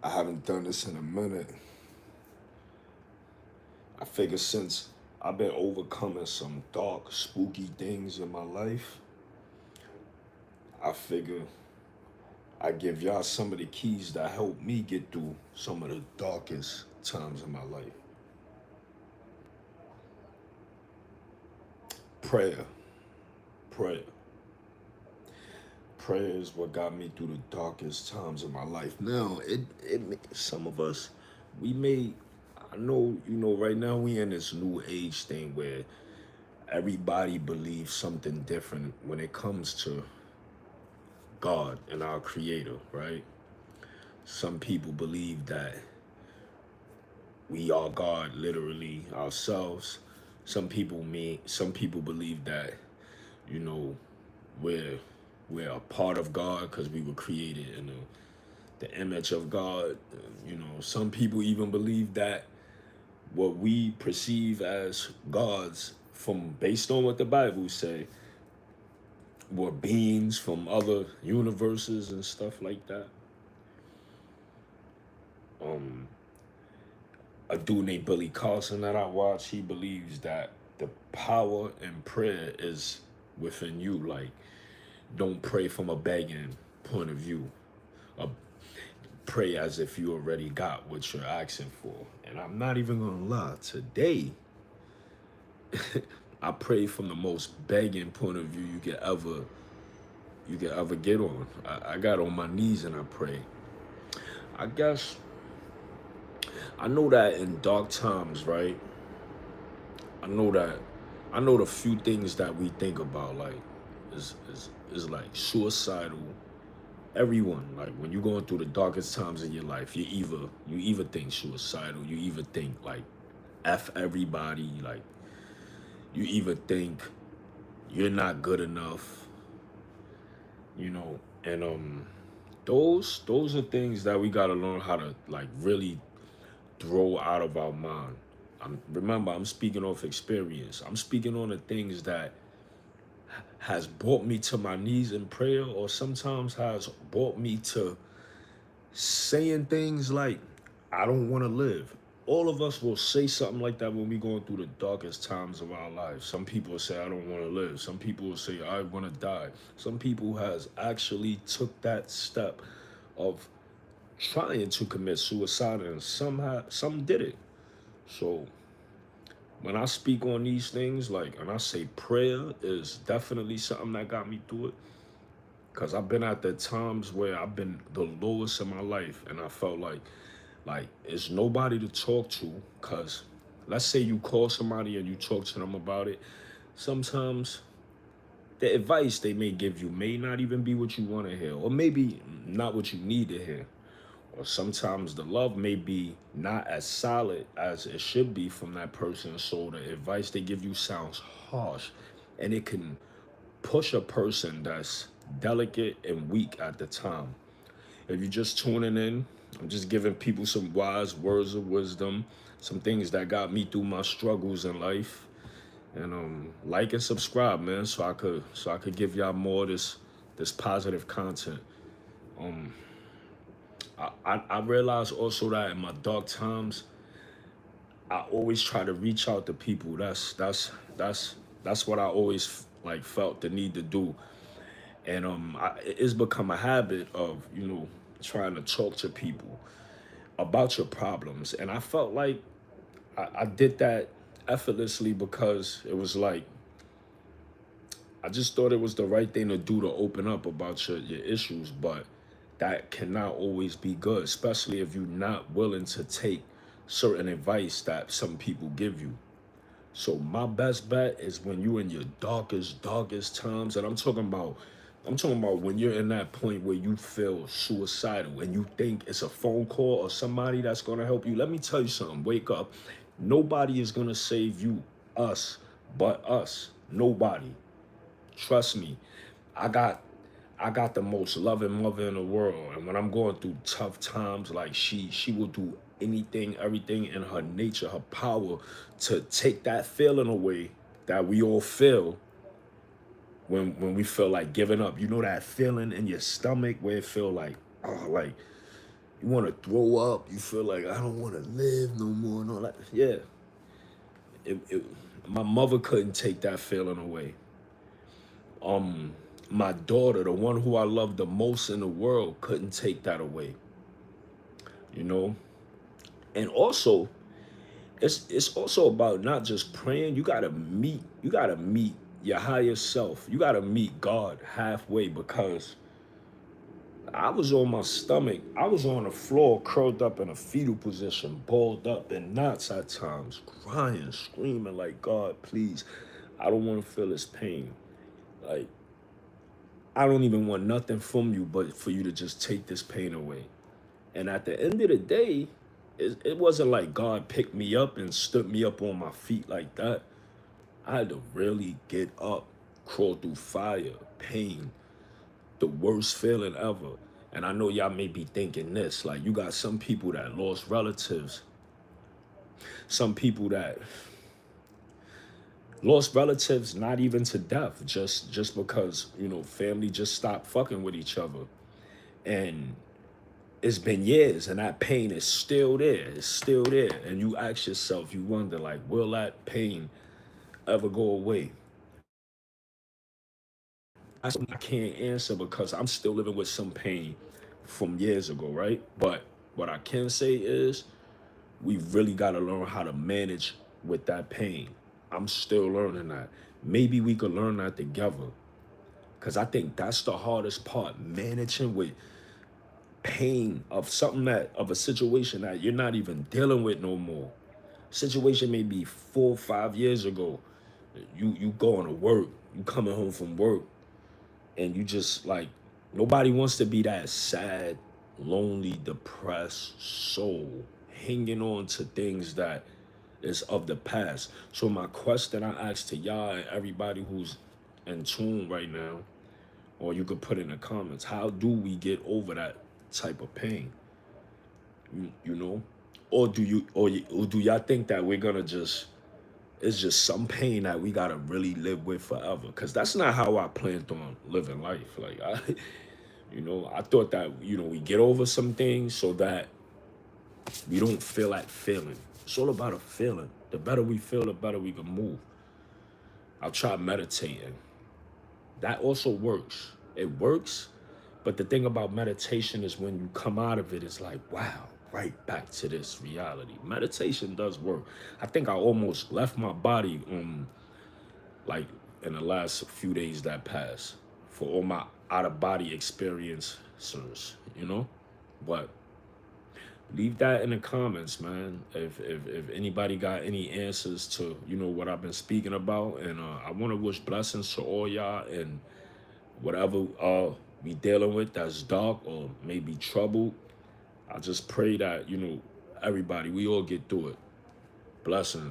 I haven't done this in a minute. I figure since I've been overcoming some dark, spooky things in my life, I figure I give y'all some of the keys that help me get through some of the darkest times in my life. Prayer, prayer, prayer is what got me through the darkest times of my life. Now, some of us, we may, I know, right now we in this new age thing where everybody believes something different when it comes to God and our Creator, right? Some people believe that we are God, literally ourselves. Some people believe that, you know, we're we're a part of God because we were created in the image of God. Some people even believe that what we perceive as gods, from based on what the Bible say, were beings from other universes and stuff like that. Um, a dude named Billy Carlson that I watch, he believes that the power in prayer is within you. Like, don't pray from a begging point of view. Uh, Pray as if you already got what you're asking for. And I'm not even gonna lie, today I pray from the most begging point of view you could ever get on. I got on my knees and I prayed. I guess I know that in dark times, right? I know that I know the few things that we think about, like, is like suicidal. Everyone, like, when you're going through the darkest times in your life, you either think suicidal, you either think like F everybody, like you either think you're not good enough, and those are things that we gotta learn how to, like, really throw out of our mind. Remember, I'm speaking off experience. I'm speaking on the things that has brought me to my knees in prayer, or sometimes has brought me to saying things like, I don't want to live. All of us will say something like that when we going through the darkest times of our lives. Some people will say, I don't want to live. Some people will say, I want to die. Some people has actually took that step of trying to commit suicide, and some did it. So when I speak on these things, like, and I say prayer is definitely something that got me through it, because I've been at the times where I've been the lowest in my life, and I felt like it's nobody to talk to. Because let's say you call somebody and you talk to them about it, sometimes the advice they may give you may not even be what you want to hear, or maybe not what you need to hear. Or sometimes the love may be not as solid as it should be from that person, so the advice they give you sounds harsh, and it can push a person that's delicate and weak at the time. If you're just tuning in, I'm just giving people some wise words of wisdom, some things that got me through my struggles in life. And like and subscribe, man, so I could give y'all more of this positive content. Um, I realize also that in my dark times, I always try to reach out to people. That's what I always like felt the need to do. And it's become a habit of, trying to talk to people about your problems. And I felt like I did that effortlessly, because it was like I just thought it was the right thing to do, to open up about your issues. But that cannot always be good, especially if you're not willing to take certain advice that some people give you. So my best bet is when you in your darkest times, and I'm talking about when you're in that point where you feel suicidal and you think it's a phone call or somebody that's gonna help you. Let me tell you something. Wake up. Nobody is gonna save you, us, but us. Nobody. Trust me. I got I got the most loving mother in the world, and when I'm going through tough times, like, she will do anything, everything in her nature, her power, to take that feeling away that we all feel when we feel like giving up. You know that feeling in your stomach where it feel like, oh, like You want to throw up. You feel like I don't want to live no more and all that. Yeah, it, it, my mother couldn't take that feeling away. My daughter, the one who I love the most in the world, couldn't take that away. You know, and also it's also about not just praying. You gotta meet your higher self. You gotta meet God halfway, because I was on my stomach. I was on the floor, curled up in a fetal position, balled up in knots at times, crying, screaming like, God, please, I don't want to feel this pain. Like, I don't even want nothing from you but for you to just take this pain away. And at the end of the day, it wasn't like God picked me up and stood me up on my feet like that. I had to really get up, crawl through fire, pain, the worst feeling ever. And I know y'all may be thinking this, like you got some people that lost relatives, some people that lost relatives not even to death, just because, family just stopped fucking with each other. And it's been years and that pain is still there. It's still there. And you ask yourself, you wonder, like, will that pain ever go away? I can't answer because I'm still living with some pain from years ago, right? But what I can say is we really got to learn how to manage with that pain. I'm still learning that. Maybe we could learn that together. Because I think that's the hardest part, managing with pain of something of a situation that you're not even dealing with no more. Situation maybe 4 or 5 years ago. You going to work, you coming home from work, and you just like, nobody wants to be that sad, lonely, depressed soul hanging on to things that is of the past. So my question I ask to y'all and everybody who's in tune right now, or you could put in the comments, how do we get over that type of pain? You know, or do y'all think that we're gonna just, it's just some pain that we gotta really live with forever? Because that's not how I planned on living life. Like I thought that we get over some things so that we don't feel that feeling. It's all about a feeling. The better we feel, the better we can move. I'll try meditating. That also works. It works, but the thing about meditation is when you come out of it, it's like, wow, right back to this reality. Meditation does work. I think I almost left my body like in the last few days that passed for all my out of body experiences. But leave that in the comments, man. If anybody got any answers to what I've been speaking about, and I want to wish blessings to all y'all and whatever we dealing with that's dark or maybe troubled. I just pray that everybody, we all get through it. Blessings.